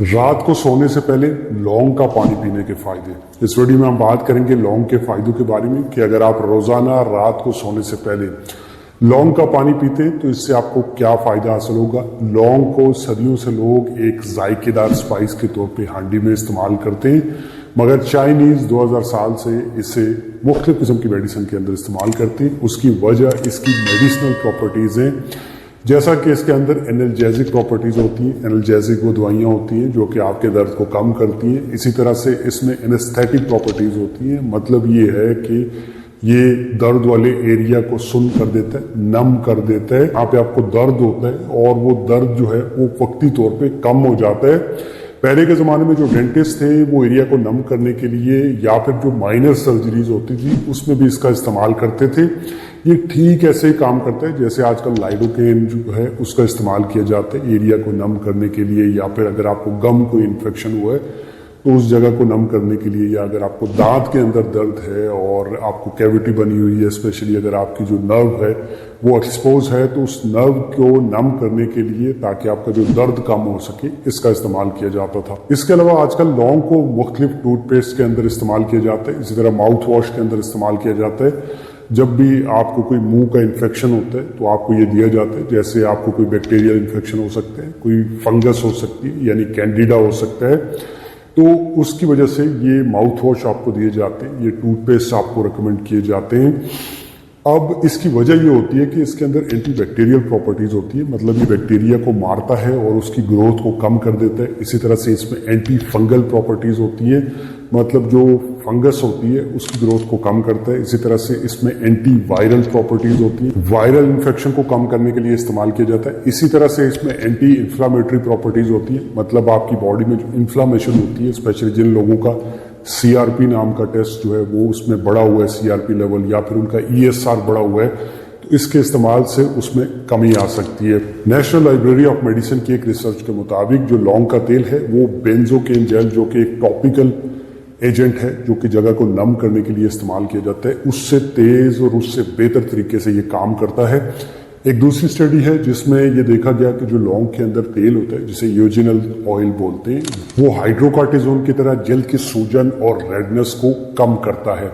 رات کو سونے سے پہلے لونگ کا پانی پینے کے فائدے۔ اس ویڈیو میں ہم بات کریں گے لونگ کے فائدوں کے بارے میں کہ اگر آپ روزانہ رات کو سونے سے پہلے لونگ کا پانی پیتے ہیں تو اس سے آپ کو کیا فائدہ حاصل ہوگا۔ لونگ کو صدیوں سے لوگ ایک ذائقے دار اسپائس کے طور پہ ہانڈی میں استعمال کرتے ہیں، مگر چائنیز 2000 سال سے اسے مختلف قسم کی میڈیسن کے اندر استعمال کرتے ہیں۔ اس کی وجہ اس کی میڈیسنل پراپرٹیز ہیں، جیسا کہ اس کے اندر انالجیزک پراپرٹیز ہوتی ہیں۔ انالجیزک وہ دوائیاں ہوتی ہیں جو کہ آپ کے درد کو کم کرتی ہیں۔ اسی طرح سے اس میں انستھیٹک پراپرٹیز ہوتی ہیں، مطلب یہ ہے کہ یہ درد والے ایریا کو سن کر دیتا ہے، نم کر دیتا ہے۔ یہاں پہ آپ کو درد ہوتا ہے اور وہ درد جو ہے وہ وقتی طور پہ کم ہو جاتا ہے۔ پہلے کے زمانے میں جو ڈینٹسٹ تھے وہ ایریا کو نم کرنے کے لیے یا پھر جو مائنر سرجریز ہوتی تھی اس میں بھی اس کا استعمال کرتے تھے۔ یہ ٹھیک ایسے ہی کام کرتا ہے جیسے آج کل لائڈوکین جو ہے اس کا استعمال کیا جاتا ہے ایریا کو نم کرنے کے لیے، یا پھر اگر آپ کو گم کوئی انفیکشن ہوا ہے تو اس جگہ کو نم کرنے کے لیے، یا اگر آپ کو دانت کے اندر درد ہے اور آپ کو کیوٹی بنی ہوئی ہے، اسپیشلی اگر آپ کی جو نرو ہے وہ ایکسپوز ہے تو اس نرو کو نم کرنے کے لیے تاکہ آپ کا جو درد کم ہو سکے اس کا استعمال کیا جاتا تھا۔ اس کے علاوہ آج کل لونگ کو مختلف ٹوتھ پیسٹ کے اندر استعمال کیا جاتا ہے، اسی طرح ماؤتھ واش کے اندر استعمال کیا جاتا ہے۔ جب بھی آپ کو کوئی منہ کا انفیکشن ہوتا ہے تو آپ کو یہ دیا جاتا ہے، جیسے آپ کو کوئی بیکٹیریل انفیکشن ہو سکتا ہے، کوئی فنگس ہو سکتی ہے یعنی کینڈیڈا ہو سکتا ہے، تو اس کی وجہ سے یہ ماؤتھ واش آپ کو دیے جاتے ہیں، یہ ٹوتھ پیسٹ آپ کو ریکمینڈ کیے جاتے ہیں۔ اب اس کی وجہ یہ ہوتی ہے کہ اس کے اندر اینٹی بیکٹیریل پراپرٹیز ہوتی ہے، مطلب یہ بیکٹیریا کو مارتا ہے اور اس کی گروتھ کو کم کر دیتا ہے۔ اسی طرح سے اس میں اینٹی فنگل پراپرٹیز ہوتی ہے، مطلب جو فنگس ہوتی ہے اس کی گروتھ کو کم کرتا ہے۔ اسی طرح سے اس میں اینٹی وائرل پراپرٹیز ہوتی ہیں، وائرل انفیکشن کو کم کرنے کے لیے استعمال کیا جاتا ہے۔ اسی طرح سے اس میں اینٹی انفلامیٹری پراپرٹیز ہوتی ہیں، مطلب آپ کی باڈی میں جو انفلاميشن ہوتی ہے، اسپیشلی جن لوگوں کا CRP نام کا ٹیسٹ جو ہے وہ اس میں بڑا ہوا ہے، CRP لیول، یا پھر ان کا ESR بڑا ہوا ہے، تو اس کے استعمال سے اس میں کمی آ سکتی ہے۔ نیشنل لائبریری آف میڈیسن کی ایک ریسرچ کے مطابق جو لونگ کا تیل ہے وہ بینزوکین جیل، جو کہ ایک ٹاپیکل ایجنٹ ہے جو کہ جگہ کو نم کرنے کے لیے استعمال کیا جاتا ہے، اس سے تیز اور اس سے بہتر طریقے سے یہ کام کرتا ہے۔ ایک دوسری اسٹڈی ہے جس میں یہ دیکھا گیا کہ جو لونگ کے اندر تیل ہوتا ہے جسے یوجینل آئل بولتے ہیں، وہ ہائیڈروکارٹیزون کی طرح جلد کی سوجن اور ریڈنس کو کم کرتا ہے۔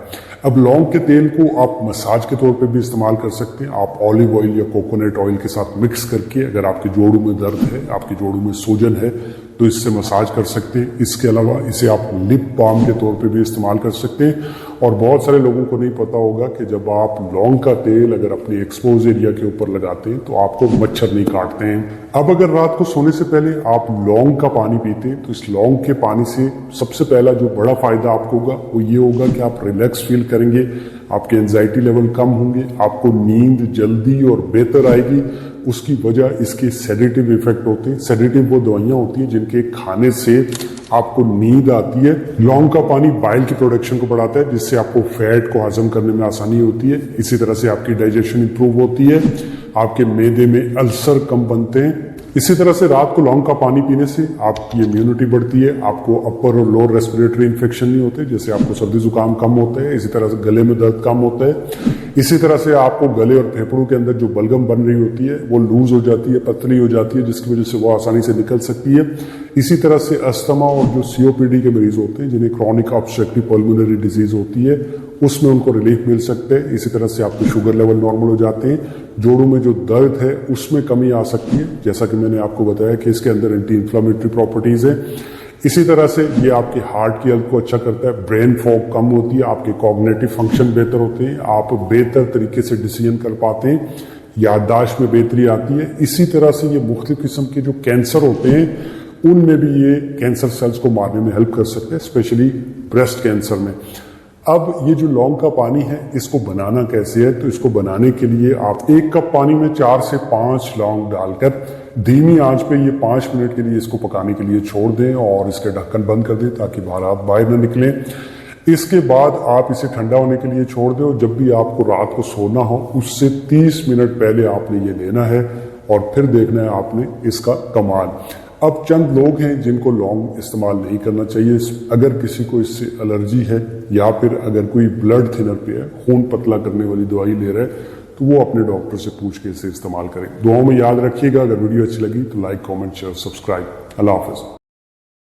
اب لونگ کے تیل کو آپ مساج کے طور پہ بھی استعمال کر سکتے ہیں۔ آپ اولیو آئل یا کوکونٹ آئل کے ساتھ مکس کر کے اگر آپ کے جوڑوں میں درد ہے، آپ کے جوڑوں میں سوجن ہے تو اس سے مساج کر سکتے ہیں۔ اس کے علاوہ اسے آپ لپ بام کے طور پہ بھی استعمال کر سکتے ہیں۔ اور بہت سارے لوگوں کو نہیں پتا ہوگا کہ جب آپ لونگ کا تیل اگر اپنے ایکسپوز ایریا کے اوپر لگاتے ہیں تو آپ کو مچھر نہیں کاٹتے ہیں۔ اب اگر رات کو سونے سے پہلے آپ لونگ کا پانی پیتے ہیں تو اس لونگ کے پانی سے سب سے پہلا جو بڑا فائدہ آپ کو ہوگا وہ یہ ہوگا کہ آپ ریلیکس فیل کریں گے، آپ کے انزائٹی لیول کم ہوں گے، آپ کو نیند جلدی اور بہتر آئے گی۔ اس کی وجہ اس کے سیڈیٹیو ایفیکٹ ہوتے ہیں۔ سیڈیٹیو وہ دوائیاں ہوتی ہیں جن کے کھانے سے آپ کو نیند آتی ہے۔ لونگ کا پانی بائل کی پروڈکشن کو بڑھاتا ہے جس سے آپ کو فیٹ کو ہضم کرنے میں آسانی ہوتی ہے۔ اسی طرح سے آپ کی ڈائجیشن امپروو ہوتی ہے، آپ کے معدے میں السر کم بنتے ہیں۔ اسی طرح سے رات کو لونگ کا پانی پینے سے آپ کی امیونٹی بڑھتی ہے، آپ کو اپر اور لوور ریسپیریٹری انفیکشن نہیں ہوتے، جیسے آپ کو سردی زکام کم ہوتا ہے، اسی طرح سے گلے میں درد کم ہوتا ہے۔ اسی طرح سے آپ کو گلے اور پھیپھڑوں کے اندر جو بلغم بن رہی ہوتی ہے وہ لوز ہو جاتی ہے، پتلی ہو جاتی ہے، جس کی وجہ سے وہ آسانی سے نکل سکتی ہے۔ اسی طرح سے استھما اور جو COPD کے مریض ہوتے ہیں جنہیں کرونک آبسٹرکٹیو پلمونری ڈیزیز ہوتی ہے اس میں ان کو ریلیف مل سکتا ہے۔ اسی طرح سے آپ کے شوگر لیول نارمل ہو جاتے ہیں، جوڑوں میں جو درد ہے اس میں کمی آ سکتی ہے، جیسا کہ میں نے آپ کو بتایا کہ اس کے اندر اینٹی انفلامیٹری پراپرٹیز ہیں۔ اسی طرح سے یہ آپ کے ہارٹ کی ہیلتھ کو اچھا کرتا ہے، برین فوگ کم ہوتی ہے، آپ کے کوگنیٹو فنکشن بہتر ہوتے ہیں، آپ بہتر طریقے سے ڈیسیژن کر پاتے ہیں، یادداشت میں بہتری آتی ہے۔ اسی طرح سے یہ مختلف قسم کے جو کینسر ہوتے ہیں ان میں بھی یہ کینسر سیلز کو مارنے میں ہیلپ کر سکتے ہیں، اسپیشلی بریسٹ کینسر میں۔ اب یہ جو لونگ کا پانی ہے اس کو بنانا کیسے ہے، تو اس کو بنانے کے لیے آپ 1 کپ پانی میں 4 سے 5 لونگ ڈال کر دھیمی آنچ پہ یہ 5 منٹ کے لیے اس کو پکانے کے لیے چھوڑ دیں اور اس کے ڈھکن بند کر دیں تاکہ باہر نہ نکلیں۔ اس کے بعد آپ اسے ٹھنڈا ہونے کے لیے چھوڑ دیں، اور جب بھی آپ کو رات کو سونا ہو اس سے 30 منٹ پہلے آپ نے یہ لینا ہے اور پھر دیکھنا ہے آپ نے اس کا کمال۔ اب چند لوگ ہیں جن کو لونگ استعمال نہیں کرنا چاہیے۔ اگر کسی کو اس سے الرجی ہے یا پھر اگر کوئی بلڈ تھنر پہ ہے، خون پتلا کرنے والی دوائی لے رہا ہے، تو وہ اپنے ڈاکٹر سے پوچھ کے اسے استعمال کریں۔ دعاؤں میں یاد رکھیے گا۔ اگر ویڈیو اچھی لگی تو لائک، کامنٹ، شیئر، سبسکرائب۔ اللہ حافظ۔